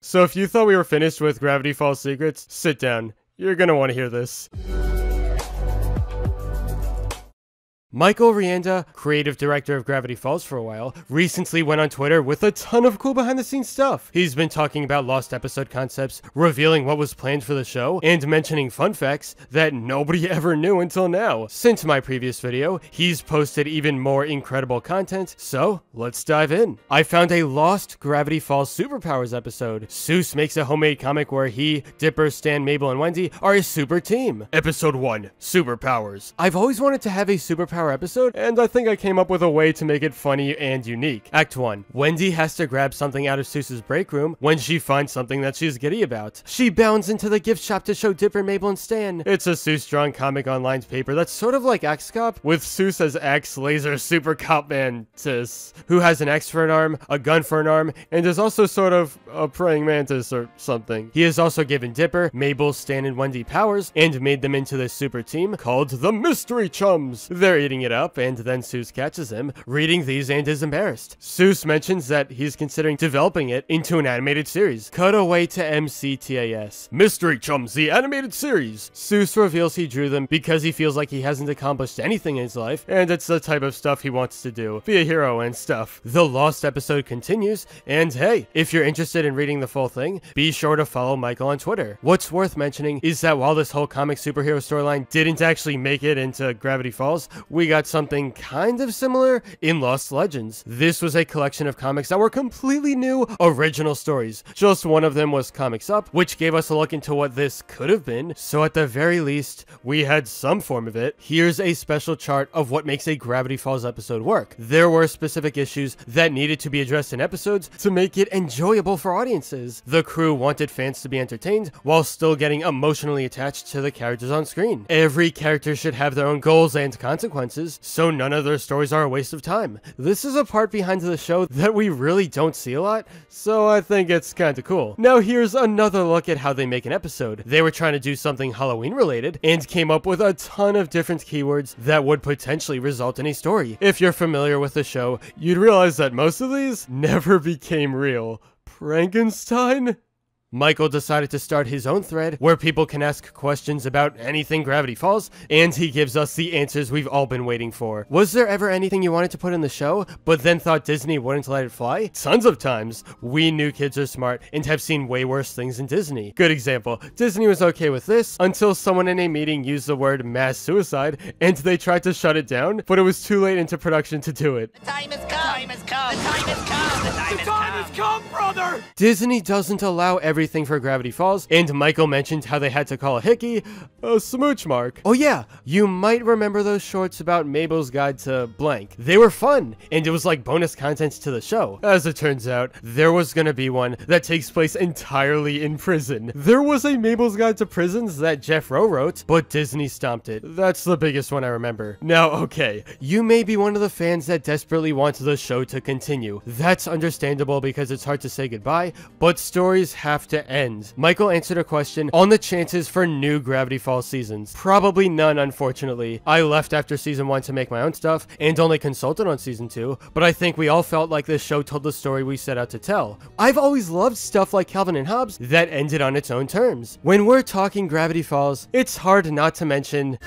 So if you thought we were finished with Gravity Falls secrets, sit down. You're gonna want to hear this. Michael Rianda, creative director of Gravity Falls for a while, recently went on Twitter with a ton of cool behind-the-scenes stuff. He's been talking about lost episode concepts, revealing what was planned for the show, and mentioning fun facts that nobody ever knew until now. Since my previous video, he's posted even more incredible content, so let's dive in. I found a lost Gravity Falls Superpowers episode. Soos makes a homemade comic where he, Dipper, Stan, Mabel, and Wendy are a super team. Episode 1, Superpowers. I've always wanted to have a superpower episode, and I think I came up with a way to make it funny and unique. Act 1. Wendy has to grab something out of Soos's break room when she finds something that she's giddy about. She bounds into the gift shop to show Dipper, Mabel, and Stan. It's a Soos drawn comic on lined paper that's sort of like Axe Cop, with Soos as Axe Laser Super Cop Mantis, who has an axe for an arm, a gun for an arm, and is also sort of a praying mantis or something. He has also given Dipper, Mabel, Stan, and Wendy powers, and made them into this super team called the Mystery Chums. They're eating it up, and then Soos catches him reading these and is embarrassed. Soos mentions that he's considering developing it into an animated series. Cut away to MCTAS. Mystery Chums, the animated series. Soos reveals he drew them because he feels like he hasn't accomplished anything in his life, and it's the type of stuff he wants to do. Be a hero and stuff. The lost episode continues, and hey, if you're interested in reading the full thing, be sure to follow Michael on Twitter. What's worth mentioning is that while this whole comic superhero storyline didn't actually make it into Gravity Falls, we got something kind of similar in Lost Legends. This was a collection of comics that were completely new, original stories. Just one of them was Comics Up, which gave us a look into what this could have been, so at the very least, we had some form of it. Here's a special chart of what makes a Gravity Falls episode work. There were specific issues that needed to be addressed in episodes to make it enjoyable for audiences. The crew wanted fans to be entertained while still getting emotionally attached to the characters on screen. Every character should have their own goals and consequences, so none of their stories are a waste of time. This is a part behind the show that we really don't see a lot, so I think it's kinda cool. Now here's another look at how they make an episode. They were trying to do something Halloween related, and came up with a ton of different keywords that would potentially result in a story. If you're familiar with the show, you'd realize that most of these never became real. Frankenstein? Michael decided to start his own thread where people can ask questions about anything Gravity Falls, and he gives us the answers we've all been waiting for. Was there ever anything you wanted to put in the show, but then thought Disney wouldn't let it fly? Tons of times. We new kids are smart and have seen way worse things than Disney. Good example, Disney was okay with this until someone in a meeting used the word mass suicide, and they tried to shut it down, but it was too late into production to do it. The time has come! The time has come! The time has come! The time has come, brother! Disney doesn't allow everything for Gravity Falls, and Michael mentioned how they had to call a hickey a smooch mark. Oh yeah, you might remember those shorts about Mabel's guide to blank. They were fun, and it was like bonus content to the show. As it turns out, there was gonna be one that takes place entirely in prison. There was a Mabel's Guide to Prisons that Jeff Rowe wrote, but Disney stomped it. That's the biggest one I remember. Now, okay, you may be one of the fans that desperately wants the show to continue. That's understandable because it's hard to say goodbye, but stories have to end. Michael answered a question on the chances for new Gravity Falls seasons. Probably none, unfortunately. I left after season 1 to make my own stuff, and only consulted on season 2, but I think we all felt like this show told the story we set out to tell. I've always loved stuff like Calvin and Hobbes that ended on its own terms. When we're talking Gravity Falls, it's hard not to mention...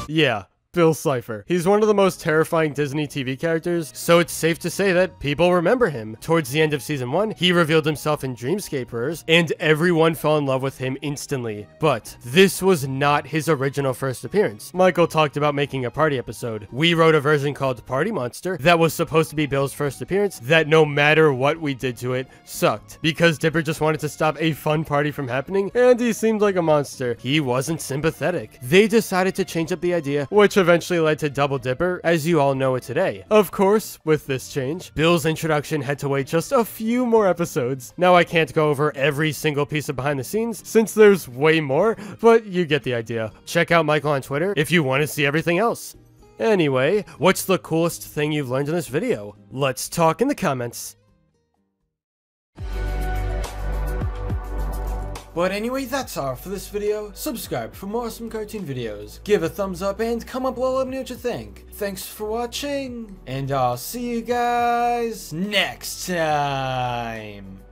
yeah. Bill Cipher. He's one of the most terrifying Disney TV characters, so it's safe to say that people remember him. Towards the end of season 1, he revealed himself in Dreamscapers, and everyone fell in love with him instantly. But this was not his original first appearance. Michael talked about making a party episode. We wrote a version called Party Monster that was supposed to be Bill's first appearance that no matter what we did to it, sucked. Because Dipper just wanted to stop a fun party from happening, and he seemed like a monster. He wasn't sympathetic. They decided to change up the idea, which eventually led to Double Dipper, as you all know it today. Of course, with this change, Bill's introduction had to wait just a few more episodes. Now I can't go over every single piece of behind the scenes, since there's way more, but you get the idea. Check out Michael on Twitter if you want to see everything else. Anyway, what's the coolest thing you've learned in this video? Let's talk in the comments. But anyway, that's all for this video. Subscribe for more awesome cartoon videos. Give a thumbs up and comment below, let me know what you think. Thanks for watching, and I'll see you guys next time.